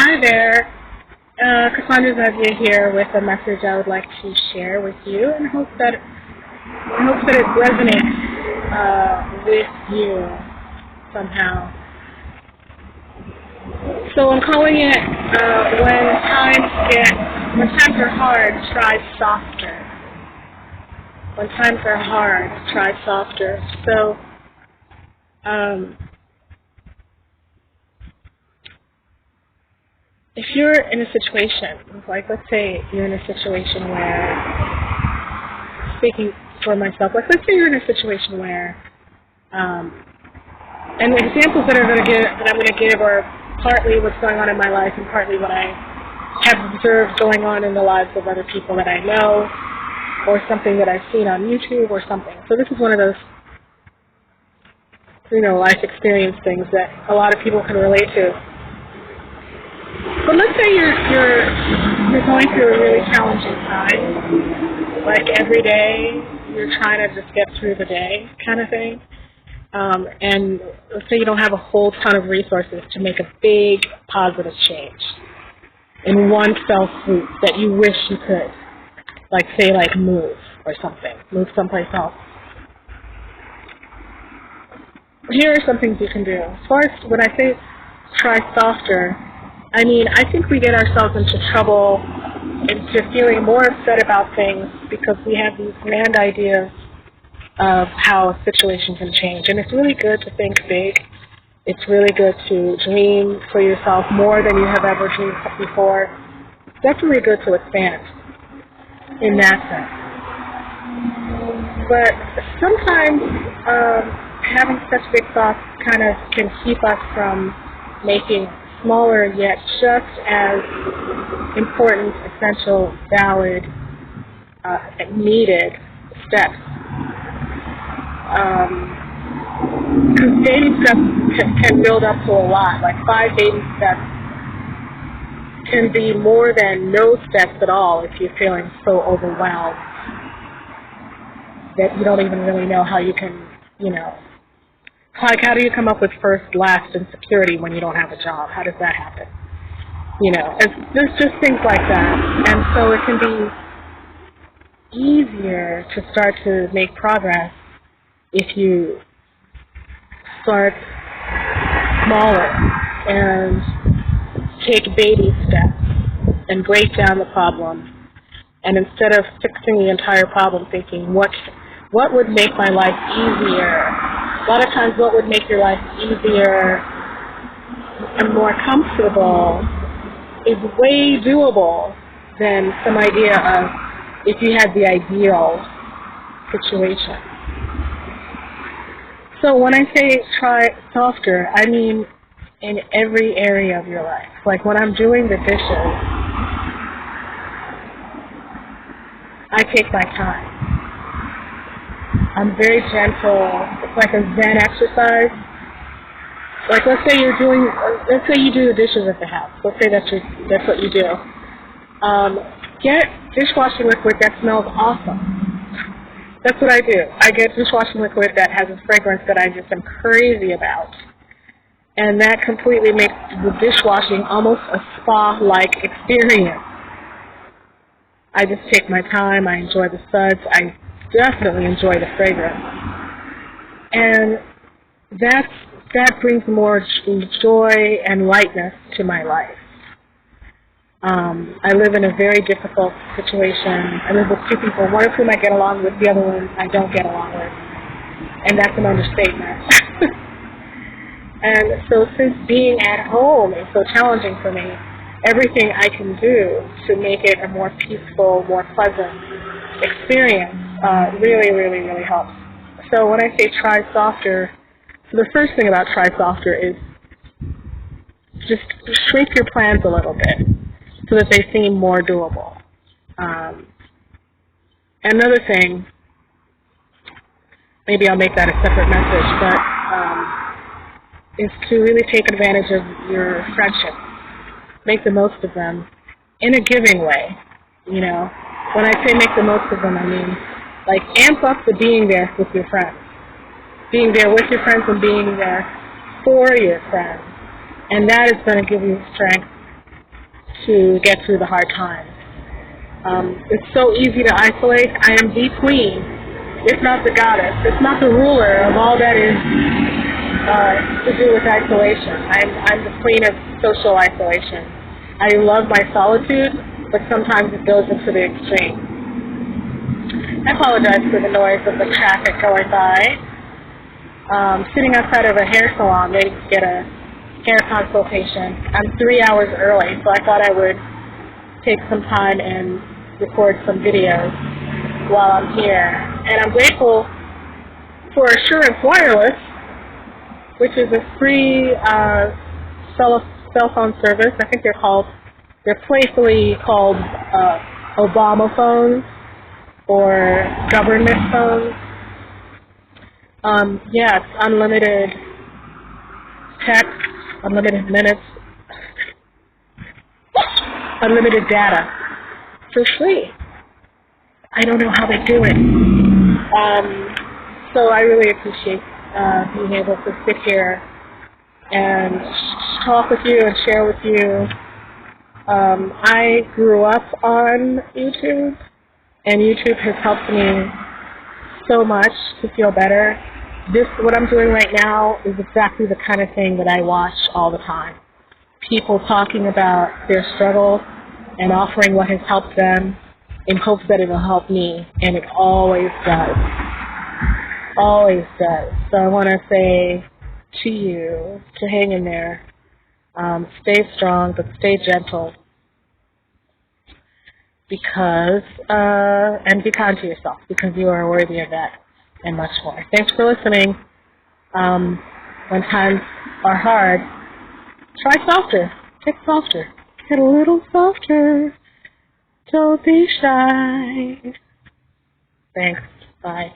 Hi there, Cassandre Xavier here with a message I would like to share with you, and I hope that it resonates with you somehow. So I'm calling it when times are hard, try softer. When times are hard, try softer. So if you're in a situation, like let's say you're in a situation where, speaking for myself, like let's say you're in a situation where, and the examples that I'm going to give are partly what's going on in my life and partly what I have observed going on in the lives of other people that I know, or something that I've seen on YouTube or something. So this is one of those, life experience things that a lot of people can relate to. But let's say you're going through a really challenging time, like every day you're trying to just get through the day kind of thing, and let's say you don't have a whole ton of resources to make a big positive change in one fell swoop that you wish you could, like move or something, move someplace else. Here are some things you can do. As far as when I say try softer, I mean, I think we get ourselves into trouble, into feeling more upset about things because we have these grand ideas of how a situation can change. And it's really good to think big. It's really good to dream for yourself more than you have ever dreamed before. It's definitely good to expand in that sense. But sometimes having such big thoughts kind of can keep us from making smaller yet just as important, essential, valid, needed steps. Because baby steps can build up to a lot. Like 5 baby steps can be more than no steps at all if you're feeling so overwhelmed that you don't even really know how you can, like how do you come up with first, last, and security when you don't have a job? How does that happen? There's just things like that. And so it can be easier to start to make progress if you start smaller and take baby steps and break down the problem. And instead of fixing the entire problem, thinking, what would make my life easier? A lot of times what would make your life easier and more comfortable is way doable than some idea of if you had the ideal situation. So when I say try softer, I mean in every area of your life. Like when I'm doing the dishes, I take my time. I'm very gentle. It's like a Zen exercise. Like let's say you do the dishes at the house. Let's say that's what you do. Get dishwashing liquid that smells awesome. That's what I do. I get dishwashing liquid that has a fragrance that I just am crazy about. And that completely makes the dishwashing almost a spa-like experience. I just take my time. I enjoy the suds. I definitely enjoy the fragrance. And that brings more joy and lightness to my life. I live in a very difficult situation. I live with 2 people, one of whom I get along with, the other one I don't get along with. And that's an understatement. And so since being at home is so challenging for me, everything I can do to make it a more peaceful, more pleasant experience really, really, really helps. So when I say try softer, so the first thing about try softer is just shrink your plans a little bit so that they seem more doable. Another thing, maybe I'll make that a separate message, but is to really take advantage of your friendships. Make the most of them in a giving way. When I say make the most of them, I mean like amp up the being there with your friends. Being there with your friends and being there for your friends. And that is going to give you strength to get through the hard times. It's so easy to isolate. I am the queen, if not the goddess, if not the ruler of all that is to do with isolation. I'm the queen of social isolation. I love my solitude, but sometimes it goes into the extreme. I apologize for the noise of the traffic going by. Sitting outside of a hair salon waiting to get a hair consultation. I'm 3 hours early, so I thought I would take some time and record some videos while I'm here. And I'm grateful for Assurance Wireless, which is a free cell phone service. I think they're playfully called Obama phones or government phones. Yeah, it's unlimited text, unlimited minutes, unlimited data for free. I don't know how they do it. So I really appreciate being able to sit here and talk with you and share with you. I grew up on YouTube, and YouTube has helped me so much to feel better. What I'm doing right now is exactly the kind of thing that I watch all the time. People talking about their struggle and offering what has helped them in hopes that it will help me, and it always does. Always does. So I want to say to you to hang in there. Stay strong, but stay gentle. And be kind to yourself, because you are worthy of that and much more. Thanks for listening. When times are hard, try softer. Get softer. Get a little softer. Don't be shy. Thanks. Bye.